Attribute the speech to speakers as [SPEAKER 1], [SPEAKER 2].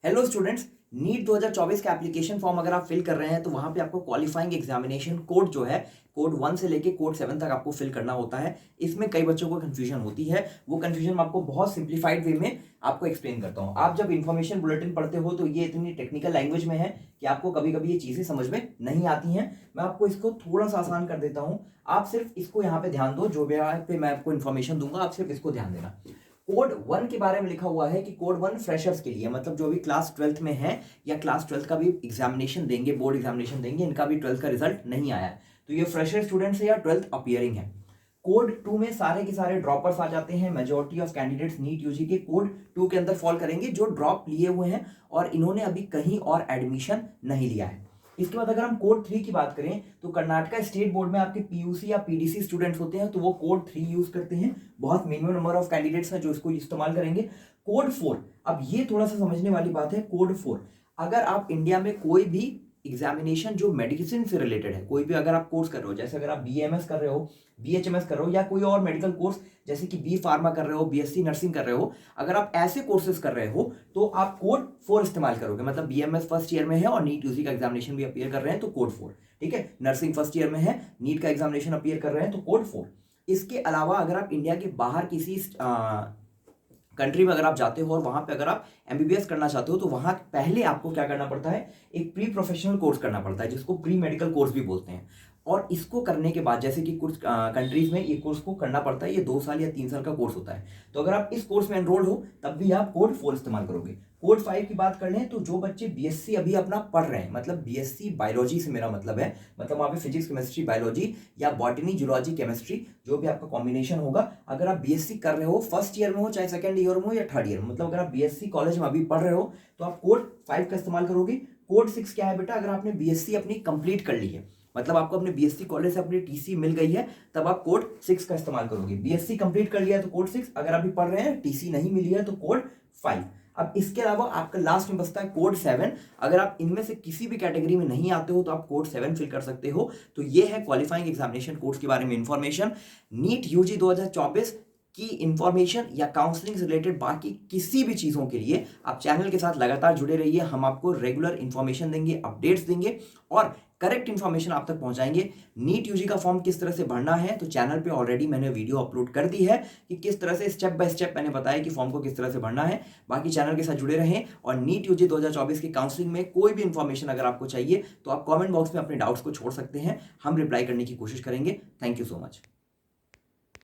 [SPEAKER 1] Hello students, NEET 2024 का application form अगर आप फिल कर रहे हैं तो वहां पे आपको क्वालिफाइंग एग्जामिनेशन कोड जो है कोड 1 से लेके कोड 7 तक आपको फिल करना होता है। इसमें कई बच्चों को कंफ्यूजन होती है, वो कंफ्यूजन मैं आपको बहुत सिंप्लीफाइड वे में आपको एक्सप्लेन करता हूं। आप जब इन्फॉर्मेशन बुलेटिन पढ़ते हो तो ये इतनी टेक्निकल लैंग्वेज में है कि आपको कभी कभी ये चीजें समझ में नहीं आती हैं। मैं आपको इसको थोड़ा सा आसान कर देता हूँ। आप सिर्फ इसको यहाँ पे ध्यान दो, जो भी यहाँ पे मैं आपको इन्फॉर्मेशन दूंगा आप सिर्फ इसको ध्यान देना। कोड 1 के बारे में लिखा हुआ है कि कोड 1 फ्रेशर्स के लिए, मतलब जो भी क्लास 12th में है या क्लास 12th का भी एग्जामिनेशन देंगे, बोर्ड एग्जामिनेशन देंगे, इनका भी 12th का रिजल्ट नहीं आया है तो ये फ्रेशर स्टूडेंट्स है या 12th अपियरिंग है। कोड 2 में सारे के सारे ड्रॉपर्स आ जाते हैं। Majority of candidates NEET UG के कोड 2 के अंदर फॉल करेंगे, जो ड्रॉप लिए हुए हैं और इन्होंने अभी कहीं और एडमिशन नहीं लिया है। इसके बाद अगर हम कोड 3 की बात करें तो कर्नाटका स्टेट बोर्ड में आपके पीयूसी या पीडीसी स्टूडेंट्स होते हैं तो वो कोड 3 यूज करते हैं। बहुत मिनिमम नंबर ऑफ कैंडिडेट्स हैं जो इसको इस्तेमाल करेंगे। कोड 4, अब ये थोड़ा सा समझने वाली बात है। कोड 4, अगर आप इंडिया में कोई भी एग्जामिनेशन जो मेडिसिन से रिलेटेड है, कोई भी अगर आप कोर्स कर रहे हो, जैसे अगर आप बीएमएस कर रहे हो, बीएचएमएस कर रहे हो या कोई और मेडिकल कोर्स जैसे कि बी फार्मा कर रहे हो, बीएससी नर्सिंग कर रहे हो, अगर आप ऐसे कोर्सेज कर रहे हो तो आप कोड 4 इस्तेमाल करोगे। मतलब बीएमएस फर्स्ट ईयर में है और नीट यूजी का एग्जामिनेशन भी अपीयर कर रहे हैं तो कोड 4, ठीक है। नर्सिंग फर्स्ट ईयर में है, नीट का एग्जामिनेशन अपीयर कर रहे हैं तो कोड 4। इसके अलावा अगर आप इंडिया के बाहर किसी कंट्री में अगर आप जाते हो और वहां पे अगर आप एमबीबीएस करना चाहते हो तो वहां पहले आपको क्या करना पड़ता है, एक प्री प्रोफेशनल कोर्स करना पड़ता है जिसको प्री मेडिकल कोर्स भी बोलते हैं। और इसको करने के बाद जैसे कि कुछ कंट्रीज में ये कोर्स को करना पड़ता है, ये 2 साल या 3 साल का कोर्स होता है। तो अगर आप इस कोर्स में एनरोल्ड हो तब भी आप कोड 4 इस्तेमाल करोगे। कोड 5 की बात कर लें तो जो बच्चे बीएससी अभी अपना पढ़ रहे हैं, मतलब बीएससी बायोलॉजी से मेरा मतलब है, मतलब वहाँ पे फिजिक्स केमिस्ट्री बायोलॉजी या बॉटनी जूलॉजी केमिस्ट्री जो भी आपका कॉम्बिनेशन होगा, अगर आप बीएससी कर रहे हो फर्स्ट ईयर में हो चाहे सेकंड ईयर में हो या थर्ड ईयर में, मतलब अगर आप बीएससी कॉलेज में अभी पढ़ रहे हो तो आप कोड 5 का इस्तेमाल करोगे। कोड 6 क्या है बेटा, अगर आपने बीएससी अपनी कंप्लीट कर ली है, मतलब आपको अपने बीएससी कॉलेज से अपनी टीसी मिल गई है, तब आप कोड 6 का इस्तेमाल करोगे। बीएससी कंप्लीट कर लिया है तो कोड 6, अगर अभी पढ़ रहे हैं टीसी नहीं मिली है तो कोड 5। अब इसके अलावा आपका लास्ट में बचता है कोड 7। अगर आप इनमें से किसी भी कैटेगरी में नहीं आते हो तो आप कोड 7 फिल कर सकते हो। तो ये है क्वालिफाइंग एग्जामिनेशन कोर्स के बारे में इंफॉर्मेशन। नीट यूजी 2024 की इंफॉर्मेशन या काउंसलिंग से रिलेटेड बाकी किसी भी चीज़ों के लिए आप चैनल के साथ लगातार जुड़े रहिए। हम आपको रेगुलर इंफॉर्मेशन देंगे, अपडेट्स देंगे और करेक्ट इंफॉर्मेशन आप तक पहुंचाएंगे। नीट यूजी का फॉर्म किस तरह से भरना है तो चैनल पे ऑलरेडी मैंने वीडियो अपलोड कर दी है कि किस तरह से स्टेप बाय स्टेप मैंने बताया कि फॉर्म को किस तरह से भरना है। बाकी चैनल के साथ जुड़े रहें और नीट यूजी 2024 की काउंसलिंग में कोई भी इंफॉर्मेशन अगर आपको चाहिए तो आप कॉमेंट बॉक्स में अपने डाउट्स को छोड़ सकते हैं, हम रिप्लाई करने की कोशिश करेंगे। Thank you so much.